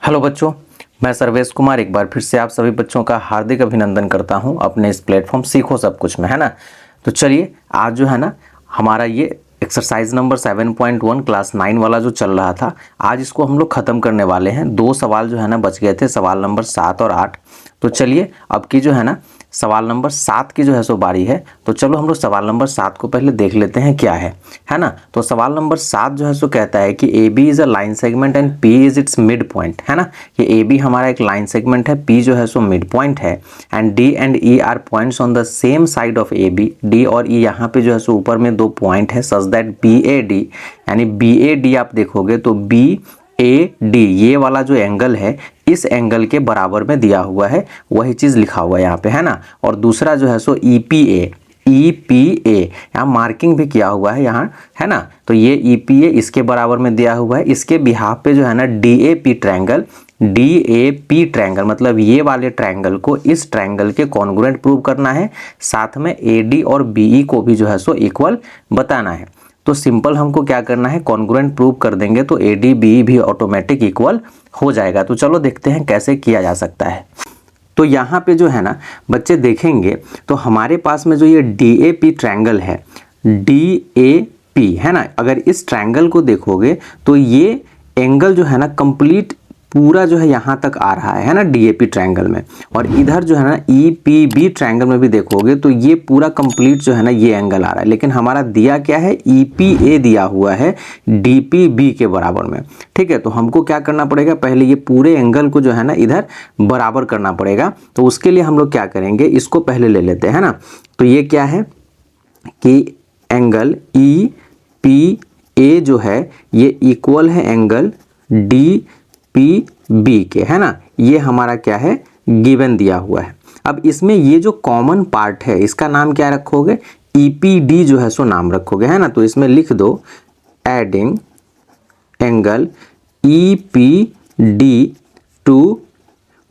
Hello बच्चों, मैं सर्वेश कुमार एक बार फिर से आप सभी बच्चों का हार्दिक अभिनंदन करता हूं अपने इस प्लेटफॉर्म सीखो सब कुछ में, है ना। तो चलिए आज जो है ना हमारा ये एक्सरसाइज नंबर 7.1 क्लास 9 वाला जो चल रहा था, आज इसको हम लोग ख़त्म करने वाले हैं। 2 सवाल जो है ना बच गए थे, सवाल नंबर 7 और 8। तो चलिए अब की जो है ना सवाल नंबर 7 की जो है सो बारी है। तो चलो हम लोग सवाल नंबर 7 को पहले देख लेते हैं क्या है ना। तो सवाल नंबर 7 जो है सो कहता है कि A B is a line segment and P is its mid point, है ना। ये ए बी हमारा एक लाइन सेगमेंट है, पी जो है सो मिड पॉइंट है, and D and E are points on the same side of A B. D और ई यहाँ पे जो है सो ऊपर में 2 पॉइंट है, such that B A D, यानी बी ए डी आप देखोगे तो बी ए डी ये वाला जो एंगल है इस एंगल के बराबर में दिया हुआ है, वही चीज़ लिखा हुआ है यहाँ पे, है ना। और दूसरा जो है सो ई पी ए यहाँ मार्किंग भी किया हुआ है यहाँ, है ना। तो ये ई पी ए इसके बराबर में दिया हुआ है। इसके बिहाफ पे जो है ना डी ए पी ट्रायंगल मतलब ये वाले ट्रायंगल को इस ट्रायंगल के कॉन्ग्रुएंट प्रूव करना है, साथ में ए डी और बी ई को भी जो है सो इक्वल बताना है। तो सिंपल हमको क्या करना है, कॉन्ग्रुएंट प्रूव कर देंगे तो ए डी बी भी ऑटोमेटिक इक्वल हो जाएगा। तो चलो देखते हैं कैसे किया जा सकता है। तो यहाँ पे जो है ना बच्चे देखेंगे तो हमारे पास में जो ये डी ए पी ट्रायंगल है, डी ए पी, है ना। अगर इस ट्रायंगल को देखोगे तो ये एंगल जो है ना कंप्लीट पूरा जो है यहाँ तक आ रहा है ना डीएपी ट्रायंगल में। और इधर जो है ना ईपीबी ट्रायंगल में भी देखोगे तो ये पूरा कंप्लीट जो है ना ये एंगल आ रहा है। लेकिन हमारा दिया क्या है, ईपीए दिया हुआ है डीपीबी के बराबर में, ठीक है। तो हमको क्या करना पड़ेगा, पहले ये पूरे एंगल को जो है ना इधर बराबर करना पड़ेगा। तो उसके लिए हम लोग क्या करेंगे, इसको पहले ले लेते हैं ना। तो ये क्या है कि एंगल ई पी ए जो है ये इक्वल है एंगल डी पी बी के, है ना। ये हमारा क्या है, गिवन दिया हुआ है। अब इसमें ये जो कॉमन पार्ट है इसका नाम क्या रखोगे, ईपीडी जो है सो नाम रखोगे, है ना। तो इसमें लिख दो adding angle EPD to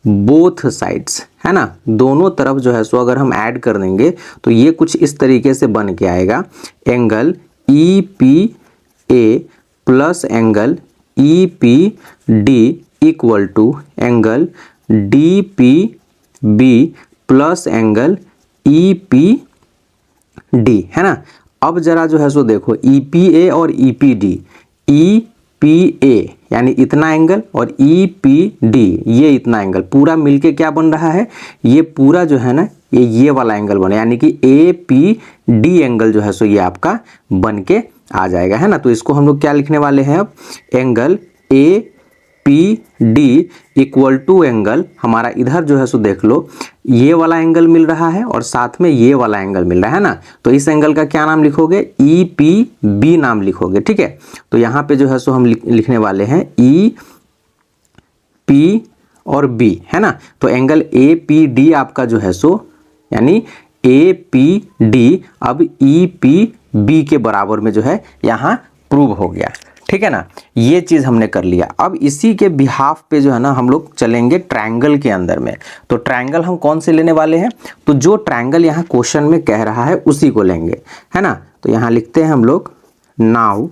both sides, है ना। दोनों तरफ जो है सो अगर हम ऐड कर देंगे तो ये कुछ इस तरीके से बन के आएगा, angle E P A plus angle E P D equal to angle D P B plus angle E P D, है ना। अब जरा जो है सो देखो ई पी ए और ई पी डी, ई पी ए यानी इतना एंगल और ई पी डी ये इतना एंगल पूरा मिलके क्या बन रहा है, ये पूरा जो है ना ये वाला एंगल बने, यानी कि ए पी डी एंगल जो है सो ये आपका बन के आ जाएगा, है ना। तो इसको हम लोग क्या लिखने वाले हैं अब, angle A P D equal to angle हमारा इधर जो है सो देख लो ये वाला एंगल मिल रहा है और साथ में ये वाला एंगल मिल रहा है ना। तो इस एंगल का क्या नाम लिखोगे, ई पी बी नाम लिखोगे, ठीक है। तो यहाँ पे जो है सो हम लिखने वाले हैं ई पी और बी, है ना। तो एंगल ए पी डी आपका जो है सो यानी ए पी डी अब ई पी बी के बराबर में जो है यहाँ प्रूव हो गया, ठीक है ना। ये चीज़ हमने कर लिया। अब इसी के बिहाफ पे जो है ना हम लोग चलेंगे ट्रायंगल के अंदर में। तो ट्रायंगल हम कौन से लेने वाले हैं, तो जो ट्रायंगल यहाँ क्वेश्चन में कह रहा है उसी को लेंगे, है ना। तो यहाँ लिखते हैं हम लोग, now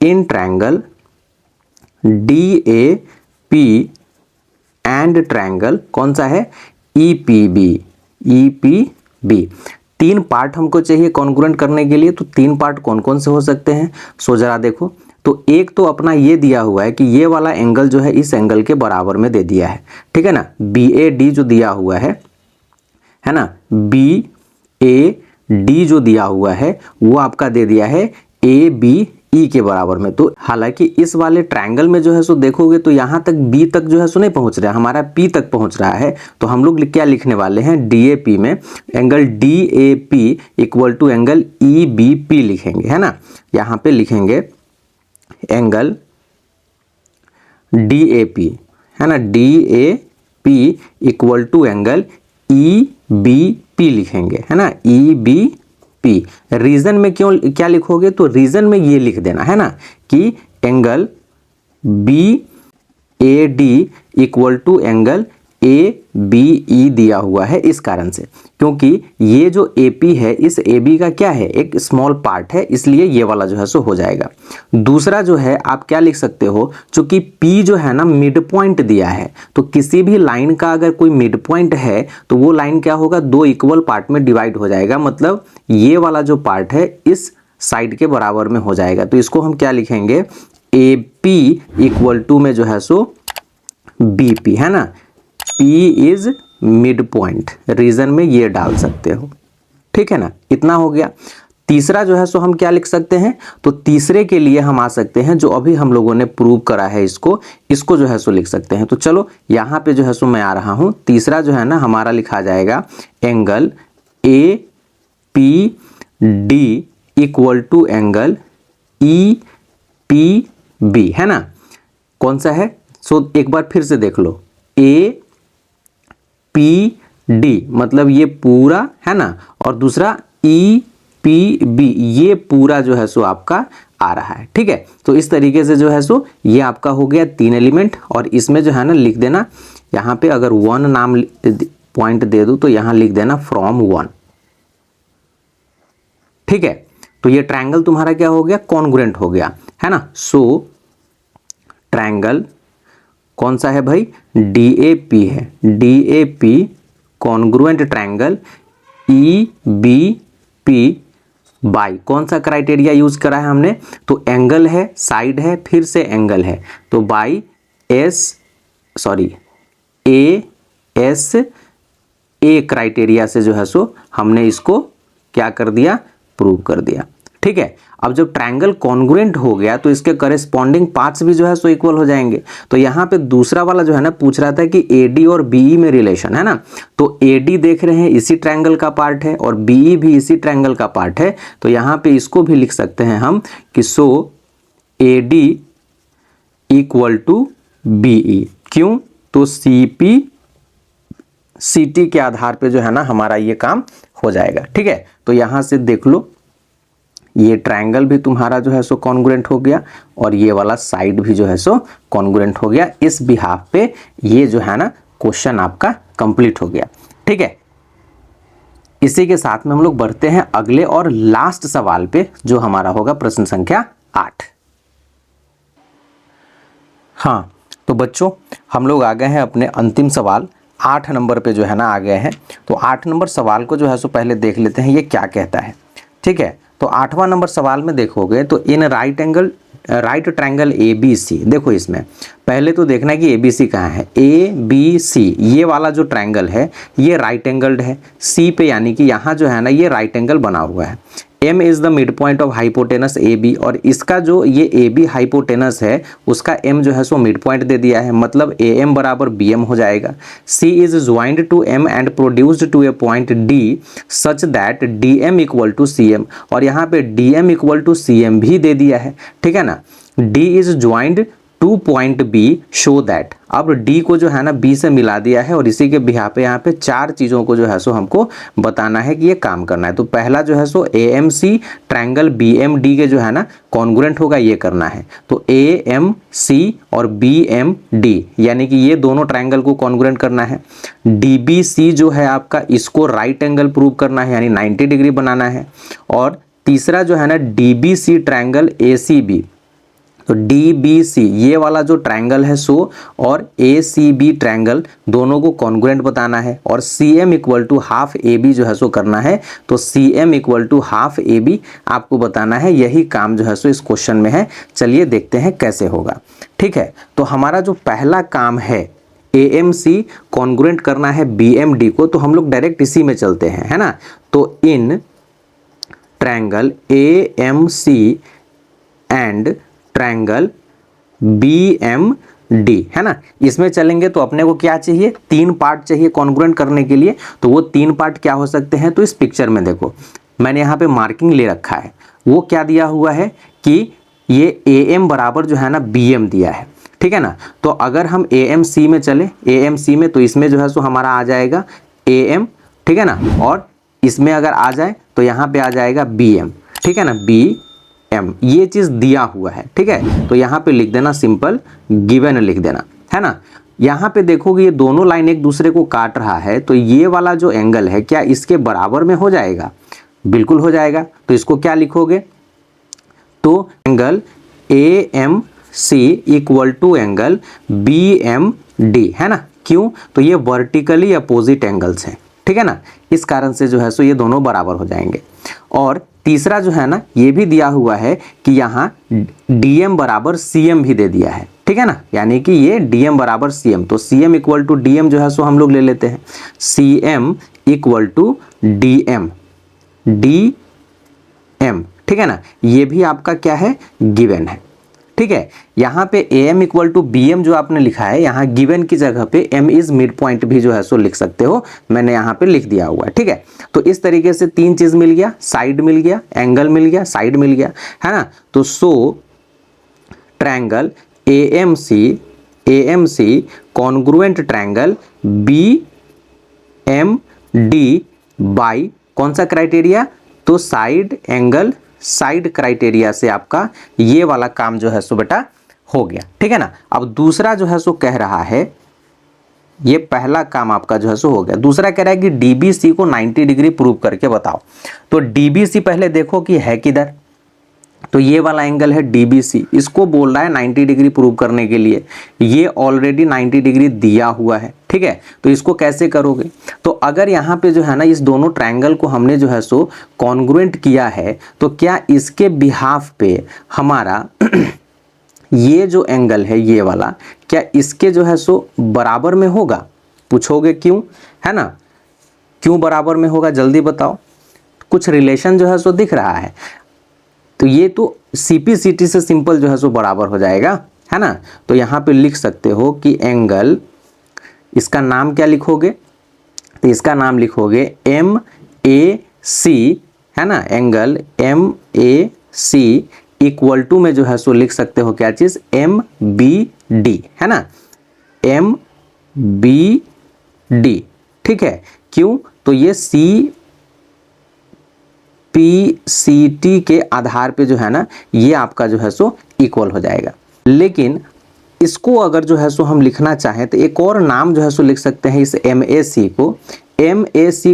in triangle D A P and triangle कौन सा है, ई पी बी। 3 पार्ट हमको चाहिए कॉन्ग्रुएंट करने के लिए। तो 3 पार्ट कौन कौन से हो सकते हैं, सो जरा देखो। तो एक तो अपना ये दिया हुआ है कि ये वाला एंगल जो है इस एंगल के बराबर में दे दिया है, ठीक है ना। बी ए डी जो दिया हुआ है ना, बी ए डी जो दिया हुआ है वो आपका दे दिया है ए बी ई के बराबर में। तो हालांकि इस वाले ट्रायंगल में जो है सो देखोगे तो यहाँ तक बी तक जो है सो नहीं पहुँच रहा है, हमारा पी तक पहुँच रहा है। तो हम लोग क्या लिखने वाले हैं, डी ए पी में angle D A P equal to angle E B P लिखेंगे, है ना। यहाँ पे लिखेंगे एंगल डी ए पी, है ना, D A P equal to angle E B P लिखेंगे, है ना, ई बी पी। रीजन में क्यों क्या लिखोगे, तो रीजन में ये लिख देना, है ना, कि angle B A D equal to angle A B E दिया हुआ है इस कारण से, क्योंकि ये जो AP है इस AB का क्या है, एक स्मॉल पार्ट है, इसलिए ये वाला जो है सो हो जाएगा। दूसरा जो है आप क्या लिख सकते हो, चूंकि P जो है ना मिड पॉइंट दिया है, तो किसी भी लाइन का अगर कोई मिड पॉइंट है तो वो लाइन क्या होगा, दो इक्वल पार्ट में डिवाइड हो जाएगा, मतलब ये वाला जो पार्ट है इस साइड के बराबर में हो जाएगा। तो इसको हम क्या लिखेंगे, AP इक्वल टू में जो है सो BP, है ना, P is mid point, reason में ये डाल सकते हो, ठीक है ना, इतना हो गया। तीसरा जो है सो हम क्या लिख सकते हैं, तो तीसरे के लिए हम आ सकते हैं जो अभी हम लोगों ने प्रूव करा है, इसको जो है सो लिख सकते हैं। तो चलो यहाँ पे जो है सो मैं आ रहा हूँ, तीसरा जो है ना हमारा लिखा जाएगा angle APD equal to angle EPB, है ना, कौन सा है, सो एक बार फिर से देख लो, APD मतलब ये पूरा, है ना, और दूसरा EPB ये पूरा जो है सो आपका आ रहा है, ठीक है। तो इस तरीके से जो है सो ये आपका हो गया 3 एलिमेंट, और इसमें जो है ना लिख देना, यहाँ पे अगर 1 नाम पॉइंट दे दूं तो यहाँ लिख देना फ्रॉम 1, ठीक है। तो ये ट्रायंगल तुम्हारा क्या हो गया, कॉन्ग्रुएंट हो गया, है ना। सो ट्रायंगल कौन सा है भाई, DAP है, DAP congruent triangle EBP by कौन सा क्राइटेरिया यूज करा है हमने, तो एंगल है, साइड है, फिर से एंगल है, तो बाई ASA क्राइटेरिया से जो है सो हमने इसको क्या कर दिया, प्रूव कर दिया, ठीक है। अब जब ट्रायंगल कॉन्ग्रुएंट हो गया तो इसके करेस्पॉन्डिंग पार्ट्स भी जो है सो इक्वल हो जाएंगे। तो यहाँ पे दूसरा वाला जो है ना पूछ रहा था कि AD और BE में रिलेशन, है ना, तो AD देख रहे हैं इसी ट्रायंगल का पार्ट है और BE भी इसी ट्रायंगल का पार्ट है, तो यहाँ पे इसको भी लिख सकते हैं हम कि सो AD इक्वल टू BE, क्यों, तो CT के आधार पे जो है ना हमारा ये काम हो जाएगा, ठीक है। तो यहाँ से देख लो, ये ट्रायंगल भी तुम्हारा जो है सो कॉन्ग्रुएंट हो गया और ये वाला साइड भी जो है सो कॉन्ग्रुएंट हो गया। इस बिहाफ पे ये जो है ना क्वेश्चन आपका कंप्लीट हो गया, ठीक है। इसी के साथ में हम लोग बढ़ते हैं अगले और लास्ट सवाल पे, जो हमारा होगा प्रश्न संख्या 8। हाँ तो बच्चों हम लोग आ गए हैं अपने अंतिम सवाल 8 नंबर पे जो है ना आ गए हैं। तो 8 नंबर सवाल को जो है सो पहले देख लेते हैं ये क्या कहता है, ठीक है। तो 8वां नंबर सवाल में देखोगे तो इन राइट ट्रायंगल ABC, देखो इसमें पहले तो देखना है कि ABC कहाँ है, ABC ये वाला जो ट्रायंगल है ये राइट एंगल्ड है, C पे यानी कि यहाँ जो है ना ये राइट एंगल बना हुआ है, M is the mid point of hypotenuse AB, और इसका जो ये AB हाइपोटेनस है उसका M जो है सो मिड पॉइंट दे दिया है, मतलब AM बराबर BM हो जाएगा। C is joined to M and produced to a point D such that DM equal to CM, और यहाँ पे DM इक्वल टू CM भी दे दिया है, ठीक है ना। D is joined two point B show that, अब D को जो है ना B से मिला दिया है और इसी के बिहार पे यहाँ पे 4 चीज़ों को जो है सो हमको बताना है कि ये काम करना है। तो पहला जो है सो AMC ट्रायंगल BMD के जो है ना कॉन्ग्रुएंट होगा, ये करना है। तो AMC और BMD यानी कि ये दोनों ट्रायंगल को कॉन्ग्रुएंट करना है। DBC जो है आपका इसको राइट एंगल प्रूव करना है, यानी 90 डिग्री बनाना है। और तीसरा जो है ना DBC ट्रायंगल ACB, तो DBC ये वाला जो ट्रायंगल है सो और ACB ट्रायंगल दोनों को कॉन्ग्रुएंट बताना है। और CM equal to half AB जो है सो करना है, तो CM equal to half AB आपको बताना है। यही काम जो है सो इस क्वेश्चन में है। चलिए देखते हैं कैसे होगा, ठीक है। तो हमारा जो पहला काम है AMC कॉन्ग्रुएंट करना है BMD को, तो हम लोग डायरेक्ट इसी में चलते हैं, है ना। तो in triangle AMC and triangle BMD, है ना, इसमें चलेंगे तो अपने को क्या चाहिए, 3 पार्ट चाहिए कॉन्ग्रुएंट करने के लिए। तो वो 3 पार्ट क्या हो सकते हैं, तो इस पिक्चर में देखो मैंने यहाँ पे मार्किंग ले रखा है। वो क्या दिया हुआ है कि ये AM बराबर जो है ना BM दिया है, ठीक है ना। तो अगर हम AMC में चले, AMC में, तो इसमें जो है सो हमारा आ जाएगा AM, ठीक है ना, और इसमें अगर आ जाए तो यहाँ पे आ जाएगा BM, ठीक है ना, BM ये चीज़ दिया हुआ है, ठीक है। तो यहाँ पे लिख देना सिंपल गिवन लिख देना, है ना। यहाँ पे देखोगे ये दोनों लाइन एक दूसरे को काट रहा है, तो ये वाला जो एंगल है क्या इसके बराबर में हो जाएगा? बिल्कुल हो जाएगा। तो इसको क्या लिखोगे? तो angle AMC equal to angle BMD, है ना। क्यों? तो ये वर्टिकली अपोजिट एंगल्स हैं, ठीक है ना। इस कारण से जो है सो ये दोनों बराबर हो जाएंगे। और तीसरा जो है ना, ये भी दिया हुआ है कि यहाँ DM बराबर CM भी दे दिया है, ठीक है ना। यानी कि ये DM बराबर CM, तो CM इक्वल टू DM जो है सो हम लोग ले लेते हैं। CM इक्वल टू DM, ठीक है ना। ये भी आपका क्या है? गिवन है, ठीक है। यहाँ पे AM इक्वल टू BM जो आपने लिखा है, यहाँ गिवन की जगह पे M इज मिड पॉइंट भी जो है सो लिख सकते हो, मैंने यहाँ पे लिख दिया हुआ है, ठीक है। तो इस तरीके से तीन चीज मिल गया, साइड मिल गया, एंगल मिल गया, साइड मिल गया, है ना। तो so triangle AMC congruent triangle BMD by कौन सा क्राइटेरिया? तो साइड एंगल साइड क्राइटेरिया से आपका ये वाला काम जो है सो बेटा हो गया, ठीक है ना। अब दूसरा जो है सो कह रहा है, ये पहला काम आपका जो है सो हो गया। दूसरा कह रहा है कि DBC को 90 डिग्री प्रूव करके बताओ। तो DBC पहले देखो कि है किधर। तो ये वाला एंगल है DBC, इसको बोल रहा है 90 डिग्री प्रूव करने के लिए। ये ऑलरेडी 90 डिग्री दिया हुआ है, ठीक है। तो इसको कैसे करोगे? तो अगर यहाँ पे जो है ना इस दोनों ट्रायंगल को हमने जो है सो कॉन्ग्रुएंट किया है, तो क्या इसके बिहाफ पे हमारा ये जो एंगल है ये वाला, क्या इसके जो है सो बराबर में होगा? पूछोगे क्यों, है ना। क्यों बराबर में होगा जल्दी बताओ। कुछ रिलेशन जो है सो दिख रहा है, तो ये तो CPCT से सिंपल जो है सो बराबर हो जाएगा, है ना। तो यहाँ पे लिख सकते हो कि एंगल, इसका नाम क्या लिखोगे? तो इसका नाम लिखोगे MAC, है ना। एंगल MAC इक्वल टू में जो है सो लिख सकते हो क्या चीज? MBD, है ना। MBD, ठीक है। क्यों? तो ये CPCT के आधार पे जो है ना ये आपका जो है सो इक्वल हो जाएगा। लेकिन इसको अगर जो है सो हम लिखना चाहें तो एक और नाम जो है सो लिख सकते हैं इस MAC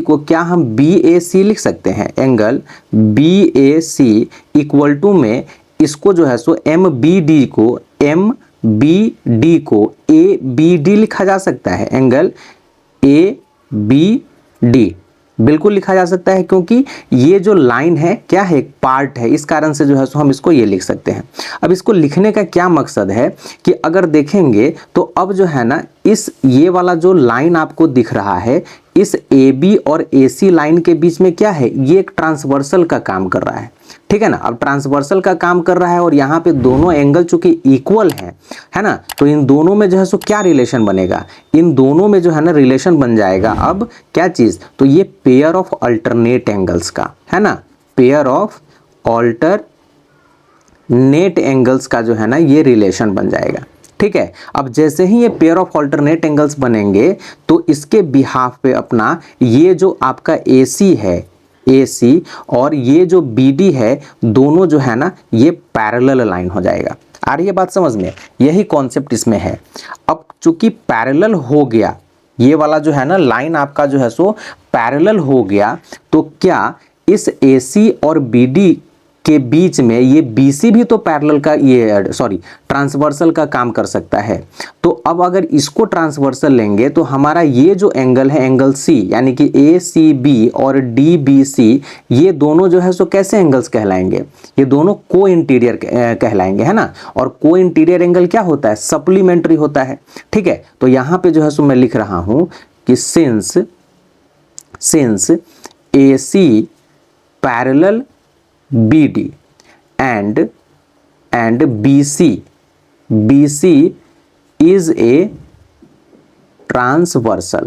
को क्या हम BAC लिख सकते हैं? एंगल BAC इक्वल टू में इसको जो है सो MBD को ABD लिखा जा सकता है। एंगल ABD बिल्कुल लिखा जा सकता है, क्योंकि ये जो लाइन है क्या है? एक पार्ट है, इस कारण से जो है सो हम इसको ये लिख सकते हैं। अब इसको लिखने का क्या मकसद है कि अगर देखेंगे तो अब जो है ना इस ये वाला जो लाइन आपको दिख रहा है, इस AB और AC लाइन के बीच में क्या है? ये एक ट्रांसवर्सल का काम कर रहा है, ठीक है ना। अब ट्रांसवर्सल का काम कर रहा है और यहाँ पे दोनों एंगल चूंकि इक्वल है ना, तो इन दोनों में जो है सो क्या रिलेशन बनेगा? इन दोनों में जो है ना रिलेशन बन जाएगा अब क्या चीज? तो ये पेयर ऑफ अल्टरनेट एंगल्स का, है ना। पेयर ऑफ अल्टरनेट एंगल्स का जो है ना ये रिलेशन बन जाएगा, ठीक है। अब जैसे ही ये पेयर ऑफ अल्टरनेट एंगल्स बनेंगे तो इसके बिहाफ पे अपना ये जो आपका AC है, AC और ये जो BD है, दोनों जो है ना ये पैरेलल लाइन हो जाएगा। आ रही है बात समझ में? यही कॉन्सेप्ट इसमें है। अब चूंकि पैरेलल हो गया, ये वाला जो है ना लाइन आपका जो है सो पैरेलल हो गया, तो क्या इस AC और BD के बीच में ये BC भी तो पैरेलल का ये ट्रांसवर्सल का काम कर सकता है। तो अब अगर इसको ट्रांसवर्सल लेंगे तो हमारा ये जो एंगल है एंगल C, यानी कि ACB और DBC, ये दोनों जो है सो कैसे एंगल्स कहलाएंगे? ये दोनों को इंटीरियर कहलाएंगे, है ना। और को इंटीरियर एंगल क्या होता है? सप्लीमेंट्री होता है, ठीक है। तो यहाँ पे जो है सो मैं लिख रहा हूं कि since AC parallel BD and BC is a transversal.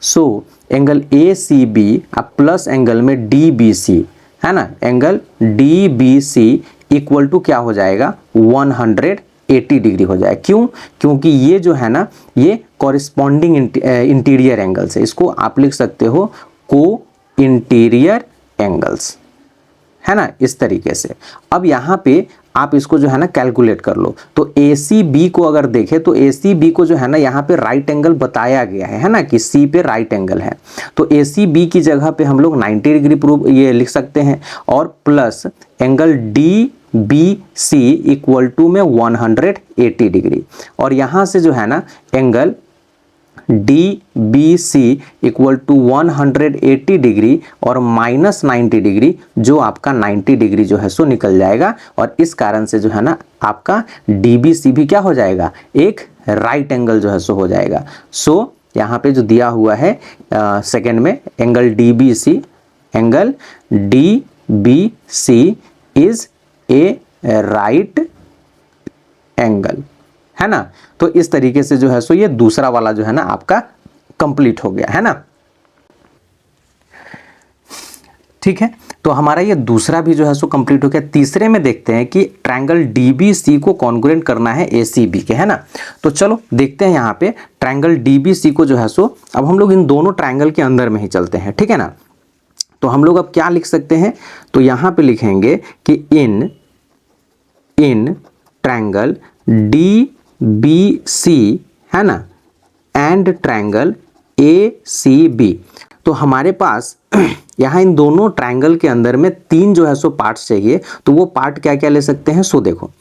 So angle ACB अब प्लस एंगल में DBC, है ना। एंगल DBC इक्वल टू क्या हो जाएगा? 180 डिग्री हो जाएगा। क्यों? क्योंकि ये जो है ना ये कॉरिस्पॉन्डिंग इंटीरियर एंगल्स है। इसको आप लिख सकते हो को इंटीरियर एंगल्स, है ना, इस तरीके से। अब यहाँ पे आप इसको जो है ना कैलकुलेट कर लो। तो ACB को अगर देखें तो ACB को जो है ना यहाँ पे राइट एंगल बताया गया है ना, कि C पे राइट एंगल है, तो ACB की जगह पे हम लोग 90 डिग्री प्रूव ये लिख सकते हैं, और plus angle DBC equal to में 180 डिग्री, और यहाँ से जो है ना angle DBC equal to 180 degree और माइनस 90 डिग्री, जो आपका 90 डिग्री जो है सो निकल जाएगा, और इस कारण से जो है ना आपका DBC भी क्या हो जाएगा, एक राइट एंगल जो है सो हो जाएगा। सो यहाँ पे जो दिया हुआ है सेकंड में angle DBC is a right angle, है ना। तो इस तरीके से जो है सो ये दूसरा वाला जो है ना आपका कंप्लीट हो गया, है ना। ठीक है, तो हमारा ये दूसरा भी जो है सो कंप्लीट हो गया। तीसरे में देखते हैं कि ट्रायंगल DBC को कॉन्ग्रुएंट करना है ACB के, है ना। तो चलो देखते हैं यहाँ पे ट्रायंगल DBC को जो है सो, अब हम लोग इन दोनों ट्रायंगल के अंदर में ही चलते हैं, ठीक है ना। तो हम लोग अब क्या लिख सकते हैं, तो यहाँ पे लिखेंगे कि इन ट्रायंगल DBC, है ना, एंड ट्रायंगल ACB। तो हमारे पास यहाँ इन दोनों ट्रायंगल के अंदर में 3 जो है सो पार्ट्स चाहिए, तो वो पार्ट क्या क्या ले सकते हैं। सो देखो,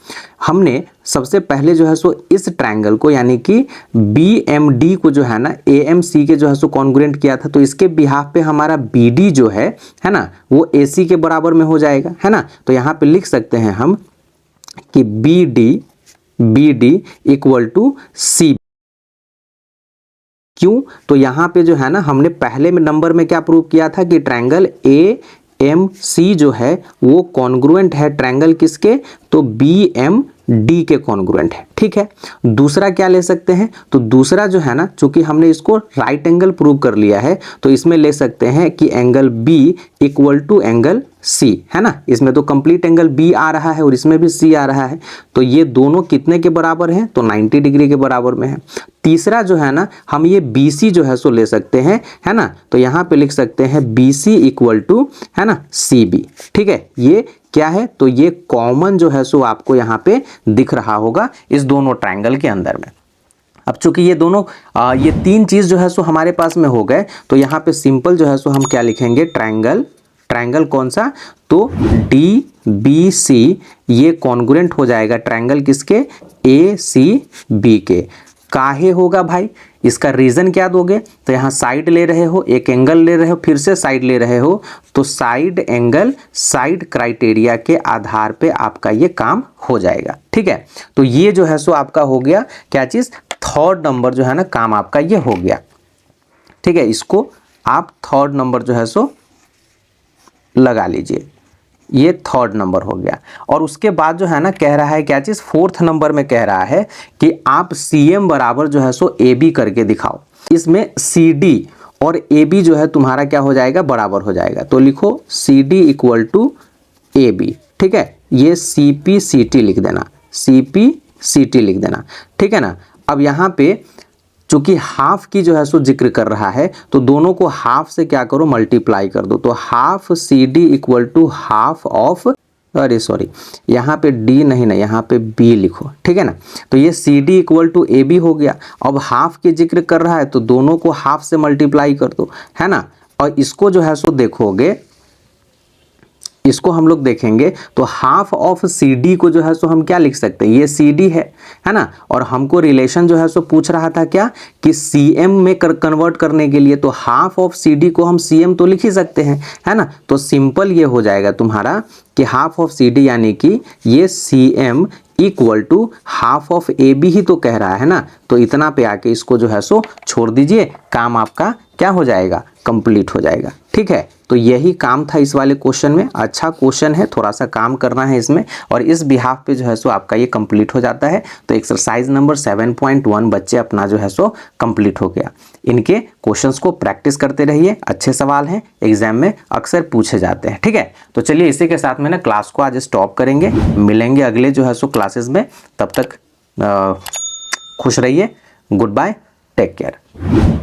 हमने सबसे पहले जो है सो इस ट्रायंगल को यानी कि BMD को जो है ना AMC के जो है सो कॉन्ग्रुएंट किया था, तो इसके बिहाफ पे हमारा BD जो है ना, वो AC के बराबर में हो जाएगा, है ना। तो यहाँ पे लिख सकते हैं हम कि BD इक्वल टू C। क्यों, तो यहाँ पे जो है ना हमने पहले में नंबर में क्या प्रूव किया था कि ट्रायंगल AMC जो है वो कॉन्ग्रुएंट है ट्रायंगल किसके, तो BMD के कॉन्ग्रुएंट है, ठीक है। दूसरा क्या ले सकते हैं, तो दूसरा जो है ना, चूंकि हमने इसको राइट एंगल प्रूव कर लिया है, तो इसमें ले सकते हैं कि angle B equal to angle C, है ना। इसमें तो कंप्लीट एंगल B आ रहा है और इसमें भी C आ रहा है, तो ये दोनों कितने के बराबर हैं, तो 90 डिग्री के बराबर में है। तीसरा जो है ना, हम ये BC जो है सो ले सकते हैं, है ना। तो यहाँ पे लिख सकते हैं BC इक्वल टू, है ना, CB, ठीक है। ये क्या है, तो ये कॉमन जो है सो आपको यहाँ पे दिख रहा होगा इस दोनों ट्रायंगल के अंदर में। अब चूंकि ये दोनों ये 3 चीज जो है सो हमारे पास में हो गए, तो यहाँ पे सिंपल जो है सो हम क्या लिखेंगे, ट्रायंगल कौन सा, तो DBC ये कॉन्ग्रुएंट हो जाएगा ट्रायंगल किसके, ACB के। काहे होगा भाई, इसका रीजन क्या दोगे, तो यहाँ साइड ले रहे हो, एक एंगल ले रहे हो, फिर से साइड ले रहे हो, तो साइड एंगल साइड क्राइटेरिया के आधार पे आपका ये काम हो जाएगा, ठीक है। तो ये जो है सो आपका हो गया क्या चीज, थर्ड नंबर जो है ना काम आपका ये हो गया, ठीक है। इसको आप थर्ड नंबर जो है सो लगा लीजिए, ये थर्ड नंबर हो गया। और उसके बाद जो है ना कह रहा है क्या चीज, फोर्थ नंबर में कह रहा है कि आप CM बराबर जो है सो AB करके दिखाओ। इसमें CD और AB जो है तुम्हारा क्या हो जाएगा, बराबर हो जाएगा। तो लिखो CD इक्वल टू AB, ठीक है। ये CPCT लिख देना, CPCT लिख देना, ठीक है ना। अब यहाँ पे चूंकि हाफ की जो है सो जिक्र कर रहा है, तो दोनों को हाफ से क्या करो, मल्टीप्लाई कर दो। तो half CD equal to half of, अरे सॉरी यहाँ पे D नहीं ना, यहाँ पे B लिखो, ठीक है ना। तो ये CD इक्वल टू AB हो गया। अब हाफ की जिक्र कर रहा है तो दोनों को हाफ से मल्टीप्लाई कर दो, है ना। और इसको जो है सो देखोगे, इसको हम लोग देखेंगे तो हाफ ऑफ CD को जो है सो हम क्या लिख सकते हैं, ये CD है ना। और हमको रिलेशन जो है सो पूछ रहा था क्या, कि CM में कन्वर्ट करने के लिए, तो हाफ ऑफ CD को हम CM तो लिख ही सकते हैं, है ना। तो सिंपल ये हो जाएगा तुम्हारा कि हाफ ऑफ CD यानी कि ये CM equal to half of AB ही तो कह रहा है ना। तो इतना पे आके इसको जो है सो छोड़ दीजिए, काम आपका क्या हो जाएगा, कंप्लीट हो जाएगा, ठीक है। तो यही काम था इस वाले क्वेश्चन में। अच्छा क्वेश्चन है, थोड़ा सा काम करना है इसमें, और इस बिहाफ पे जो है सो आपका ये कंप्लीट हो जाता है। तो एक्सरसाइज नंबर 7.1 बच्चे अपना जो है सो कंप्लीट हो गया। इनके क्वेश्चंस को प्रैक्टिस करते रहिए, अच्छे सवाल हैं, एग्जाम में अक्सर पूछे जाते हैं, ठीक है। तो चलिए इसी के साथ में ना क्लास को आज स्टॉप करेंगे, मिलेंगे अगले जो है सो क्लासेस में। तब तक खुश रहिए, गुड बाय, टेक केयर।